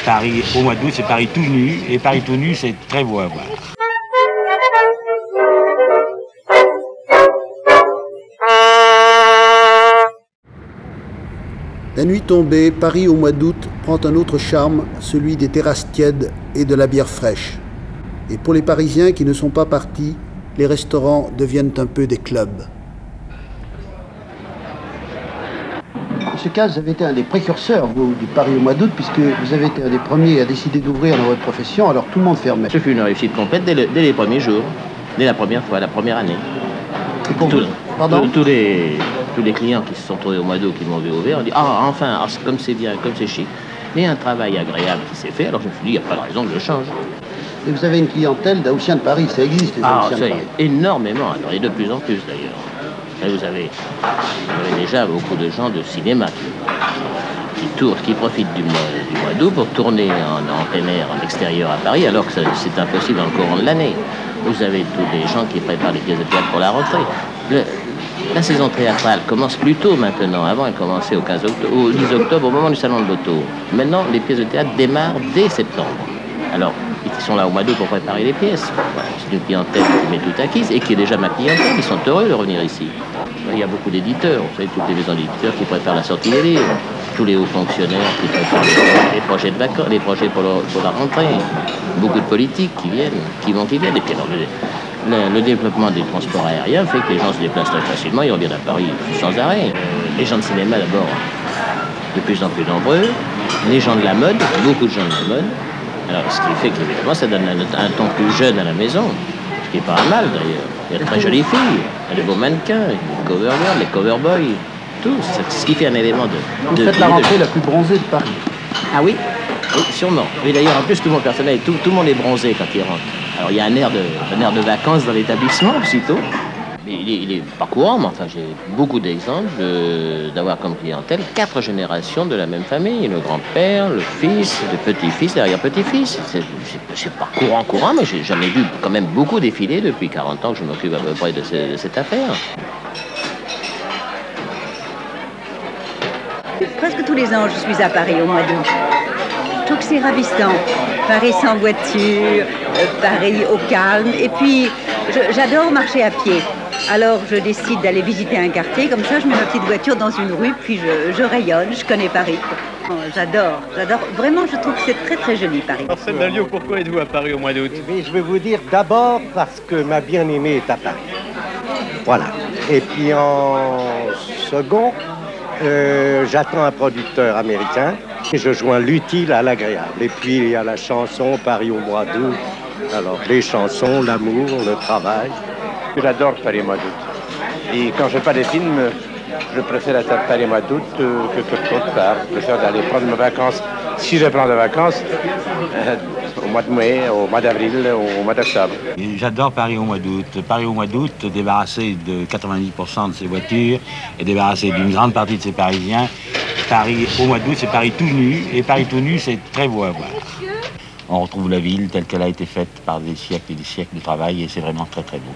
Paris au mois d'août, c'est Paris tout nu, et Paris tout nu, c'est très beau à voir. La nuit tombée, Paris au mois d'août prend un autre charme, celui des terrasses tièdes et de la bière fraîche. Et pour les Parisiens qui ne sont pas partis, les restaurants deviennent un peu des clubs. Monsieur Caz, vous avez été un des précurseurs, vous, du Paris au mois d'août, puisque vous avez été un des premiers à décider d'ouvrir dans votre profession, alors tout le monde fermait. Ce fut une réussite complète dès les premiers jours, dès la première fois, la première année. Et pour vous, pardon ? Tous les clients qui se sont trouvés au mois d'août, qui m'ont vu ouvert, ont dit « Ah, enfin, comme c'est bien, comme c'est chic ». Mais un travail agréable qui s'est fait, alors je me suis dit « Il n'y a pas de raison que je change ». Et vous avez une clientèle d'Aoussiens de Paris, ça existe les Aoussiens de Paris. Énormément, alors, et de plus en plus d'ailleurs. Vous avez déjà beaucoup de gens de cinéma qui profitent du mois d'août pour tourner en plein air, en extérieur à Paris, alors que c'est impossible dans le courant de l'année. Vous avez tous les gens qui préparent les pièces de théâtre pour la rentrée. La saison théâtrale commence plus tôt maintenant. Avant, elle commençait au 10 octobre, au moment du salon de l'auto. Maintenant, les pièces de théâtre démarrent dès septembre. Alors, ils sont là au mois d'août pour préparer les pièces. C'est une clientèle qui m'est tout acquise et qui est déjà ma clientèle. Ils sont heureux de revenir ici. Il y a beaucoup d'éditeurs, vous savez, toutes les maisons d'éditeurs qui préparent la sortie des livres, tous les hauts fonctionnaires qui préparent les projets de vacances, les projets pour la rentrée, beaucoup de politiques qui viennent. Et puis alors, le développement des transports aériens fait que les gens se déplacent très facilement, ils reviennent à Paris sans arrêt. Les gens de cinéma d'abord, de plus en plus nombreux, les gens de la mode, beaucoup de gens de la mode. Alors, ce qui fait que évidemment, ça donne un ton plus jeune à la maison. Ce qui n'est pas mal d'ailleurs. Il y a de très jolies filles, il y a de beaux mannequins, les cover girls, les cover boys, tout. Ce qui fait un élément de... Vous faites la rentrée la plus bronzée de Paris. Ah oui? Oui, sûrement. Mais d'ailleurs, en plus, tout mon personnel, tout le monde est bronzé quand il rentre. Alors il y a un air de vacances dans l'établissement, aussitôt. Mais il est pas courant, mais enfin, j'ai beaucoup d'exemples d'avoir comme clientèle 4 générations de la même famille. Le grand-père, le fils, le petit-fils, l'arrière-petit-fils. C'est pas courant, mais j'ai jamais vu quand même beaucoup défiler depuis 40 ans que je m'occupe à peu près de cette affaire. Presque tous les ans, je suis à Paris au mois d'août. Je trouve que c'est ravissant. Paris sans voiture, Paris au calme. Et puis, j'adore marcher à pied. Alors, je décide d'aller visiter un quartier. Comme ça, je mets ma petite voiture dans une rue, puis je rayonne, je connais Paris. Oh, j'adore. Vraiment, je trouve que c'est très, très joli, Paris. Marcel Dalliot, pourquoi êtes-vous à Paris au mois d'août? Je vais vous dire d'abord parce que ma bien-aimée est à Paris. Voilà. Et puis en second, j'attends un producteur américain et je joins l'utile à l'agréable. Et puis il y a la chanson Paris au mois d'août. Alors les chansons, l'amour, le travail. J'adore Paris au mois d'août. Et quand je fais pas des films, je préfère être à Paris au mois d'août que quelque part. Je préfère d'aller prendre mes vacances, si je prends des vacances, au mois de mai, au mois d'avril, au mois d'octobre. J'adore Paris au mois d'août. Paris au mois d'août, débarrassé de 90% de ses voitures et débarrassé d'une grande partie de ses Parisiens. Paris au mois d'août, c'est Paris tout nu, et Paris tout nu, c'est très beau à voir. On retrouve la ville telle qu'elle a été faite par des siècles et des siècles de travail, et c'est vraiment très très beau.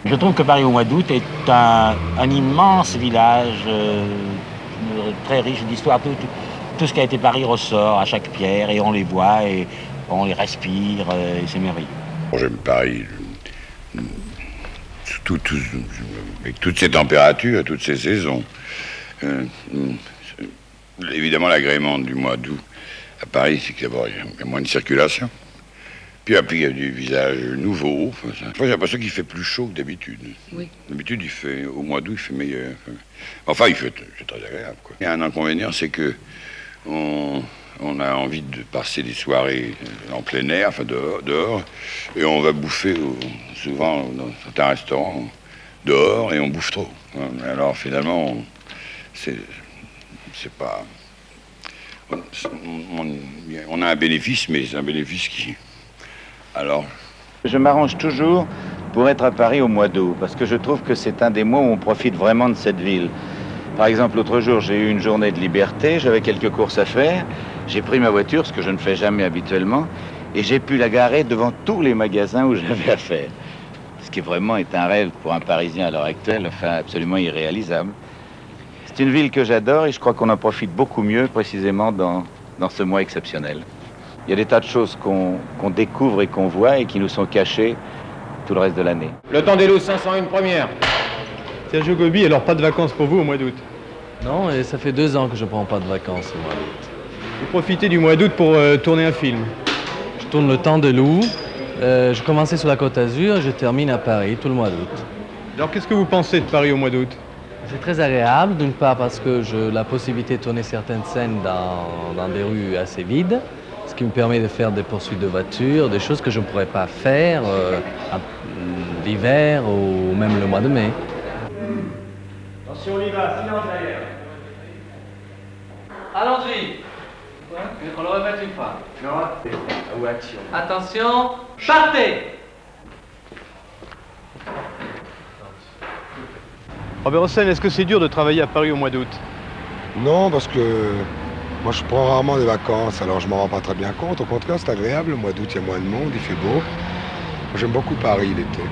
Je trouve que Paris au mois d'août est un immense village très riche d'histoire. Tout ce qui a été Paris ressort à chaque pierre, et on les voit, et on les respire, et c'est merveilleux. J'aime Paris, avec toutes ces températures, toutes ces saisons. Évidemment, l'agrément du mois d'août à Paris, c'est qu'il y a moins de circulation. Puis après, il y a des visages nouveaux. J'ai l'impression qu'il fait plus chaud que d'habitude. Oui. D'habitude, au mois d'août, il fait meilleur. Enfin, c'est très agréable, quoi. Il y a un inconvénient, c'est que on a envie de passer des soirées en plein air, enfin dehors, et on va bouffer souvent dans certains restaurants dehors, et on bouffe trop. Alors finalement, c'est pas... On a un bénéfice, mais c'est un bénéfice qui... Alors... Je m'arrange toujours pour être à Paris au mois d'août, parce que je trouve que c'est un des mois où on profite vraiment de cette ville. Par exemple, l'autre jour, j'ai eu une journée de liberté, j'avais quelques courses à faire, j'ai pris ma voiture, ce que je ne fais jamais habituellement, et j'ai pu la garer devant tous les magasins où j'avais à faire. Ce qui vraiment est un rêve pour un Parisien à l'heure actuelle, enfin absolument irréalisable. C'est une ville que j'adore et je crois qu'on en profite beaucoup mieux précisément dans ce mois exceptionnel. Il y a des tas de choses qu'on découvre et qu'on voit et qui nous sont cachées tout le reste de l'année. Le temps des loups, 501 première. Sergio Gobi, alors pas de vacances pour vous au mois d'août? Non, et ça fait 2 ans que je prends pas de vacances au mois d'août. Vous profitez du mois d'août pour tourner un film? Je tourne Le Temps des loups. Je commençais sur la Côte d'Azur et je termine à Paris tout le mois d'août. Alors qu'est-ce que vous pensez de Paris au mois d'août? C'est très agréable, d'une part parce que j'ai la possibilité de tourner certaines scènes dans des rues assez vides, ce qui me permet de faire des poursuites de voitures, des choses que je ne pourrais pas faire l'hiver ou même le mois de mai. Attention, on y va, silence derrière. Allons-y. On le répète une fois. Non, ou action. Attention, partez. Robert Hossein, est-ce que c'est dur de travailler à Paris au mois d'août? Non, parce que moi je prends rarement des vacances, alors je m'en rends pas très bien compte. Au contraire, c'est agréable. Le mois d'août, il y a moins de monde, il fait beau. J'aime beaucoup Paris l'été.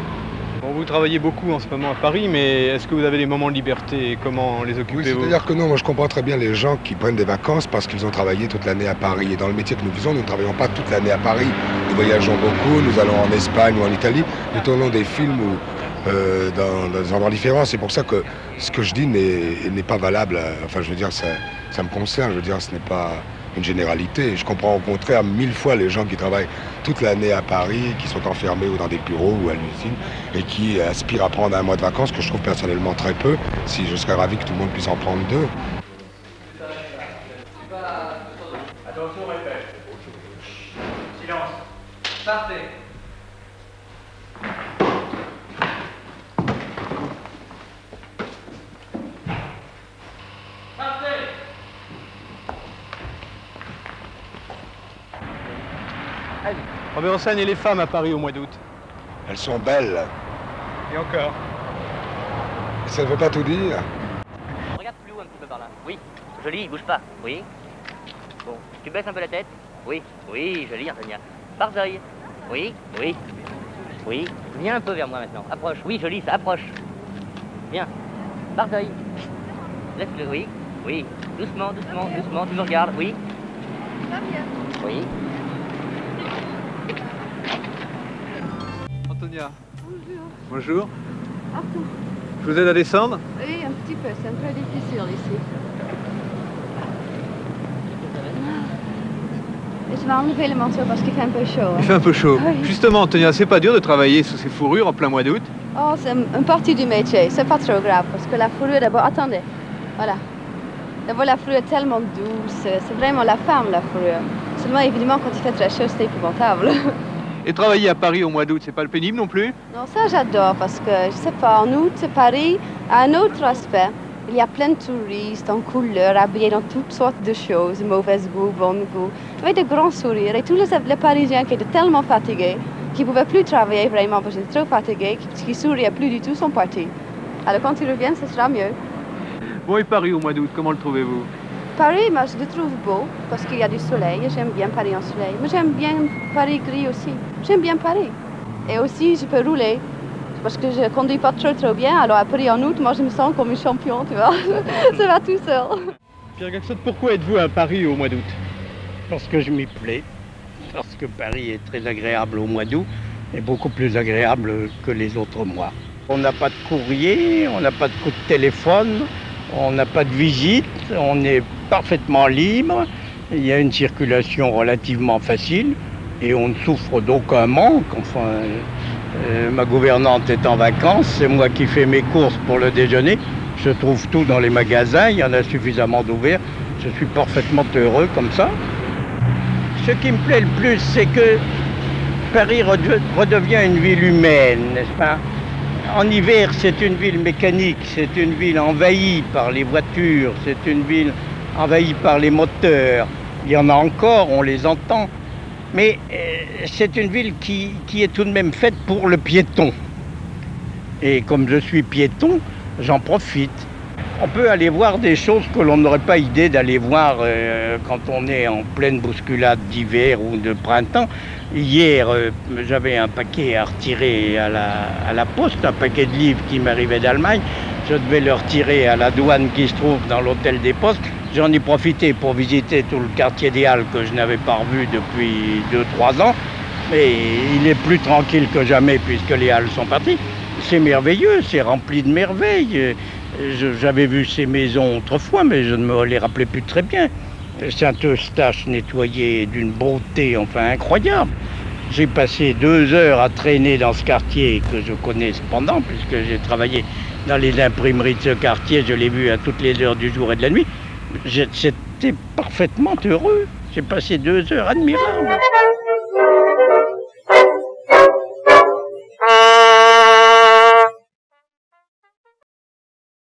Bon, vous travaillez beaucoup en ce moment à Paris, mais est-ce que vous avez des moments de liberté et comment les occupez-vous? Oui, c'est-à-dire que non, moi je comprends très bien les gens qui prennent des vacances parce qu'ils ont travaillé toute l'année à Paris. Et dans le métier que nous faisons, nous ne travaillons pas toute l'année à Paris. Nous voyageons beaucoup, nous allons en Espagne ou en Italie, nous tournons des films dans des endroits différents. C'est pour ça que ce que je dis n'est pas valable. Enfin, je veux dire, ça me concerne. Je veux dire, ce n'est pas une généralité. Je comprends au contraire 1000 fois les gens qui travaillent toute l'année à Paris, qui sont enfermés ou dans des bureaux ou à l'usine et qui aspirent à prendre un mois de vacances, que je trouve personnellement très peu. Si je serais ravi que tout le monde puisse en prendre 2. Attention, répète. Silence. Partez. Robert Hossein, et les femmes à Paris au mois d'août? Elles sont belles. Et encore? Ça ne veut pas tout dire. Regarde plus haut un petit peu par là. Oui, joli, bouge pas. Oui. Bon, tu baisses un peu la tête. Oui, oui, joli, Antonia. Barzeuil. Oui, oui. Oui, viens un peu vers moi maintenant. Approche. Oui, joli, ça approche. Viens. Barzeuil. Laisse-le, oui. Oui. Doucement, doucement, doucement. Tu me regardes. Oui. Oui. Antonia. Bonjour. Bonjour. Arthur. Je vous aide à descendre? Oui, un petit peu, c'est un peu difficile ici. Je vais enlever le manteau parce qu'il fait un peu chaud. Il fait un peu chaud. Oui. Justement, Antonia, c'est pas dur de travailler sous ces fourrures en plein mois d'août? Oh, c'est une partie du métier, c'est pas trop grave parce que la fourrure d'abord, attendez, voilà. D'abord la fourrure est tellement douce, c'est vraiment la femme la fourrure. Seulement évidemment quand il fait très chaud, c'est épouvantable. Et travailler à Paris au mois d'août, c'est pas le pénible non plus? Non, ça j'adore parce que, je sais pas, en août, Paris a un autre aspect. Il y a plein de touristes en couleur, habillés dans toutes sortes de choses, mauvais goût, bon goût, avec de grands sourires. Et tous les Parisiens qui étaient tellement fatigués, qui ne pouvaient plus travailler vraiment parce qu'ils étaient trop fatigués, qui ne souriaient plus du tout, sont partis. Alors quand ils reviennent, ce sera mieux. Bon, et Paris au mois d'août, comment le trouvez-vous? Paris, moi, je le trouve beau parce qu'il y a du soleil. J'aime bien Paris en soleil. Mais j'aime bien Paris gris aussi. J'aime bien Paris. Et aussi, je peux rouler. Parce que je ne conduis pas trop bien. Alors à Paris en août, moi, je me sens comme une champion, tu vois. Ça va tout seul. Pierre Gaxot, pourquoi êtes-vous à Paris au mois d'août? Parce que je m'y plais. Parce que Paris est très agréable au mois d'août. Et beaucoup plus agréable que les autres mois. On n'a pas de courrier, on n'a pas de coup de téléphone. On n'a pas de visite, on est parfaitement libre, il y a une circulation relativement facile et on ne souffre d'aucun manque. Enfin, ma gouvernante est en vacances, c'est moi qui fais mes courses pour le déjeuner. Je trouve tout dans les magasins, il y en a suffisamment d'ouverts. Je suis parfaitement heureux comme ça. Ce qui me plaît le plus, c'est que Paris redevient une ville humaine, n'est-ce pas? En hiver, c'est une ville mécanique, c'est une ville envahie par les voitures, c'est une ville envahie par les moteurs. Il y en a encore, on les entend. Mais c'est une ville qui est tout de même faite pour le piéton. Et comme je suis piéton, j'en profite. On peut aller voir des choses que l'on n'aurait pas idée d'aller voir quand on est en pleine bousculade d'hiver ou de printemps. Hier, j'avais un paquet à retirer à la poste, un paquet de livres qui m'arrivait d'Allemagne. Je devais le retirer à la douane qui se trouve dans l'hôtel des postes. J'en ai profité pour visiter tout le quartier des Halles que je n'avais pas revu depuis 2-3 ans. Mais il est plus tranquille que jamais puisque les Halles sont parties. C'est merveilleux, c'est rempli de merveilles. J'avais vu ces maisons autrefois, mais je ne me les rappelais plus très bien. Saint-Eustache nettoyé d'une beauté enfin incroyable. J'ai passé 2 heures à traîner dans ce quartier que je connais cependant, puisque j'ai travaillé dans les imprimeries de ce quartier, je l'ai vu à toutes les heures du jour et de la nuit. J'étais parfaitement heureux. J'ai passé 2 heures admirables.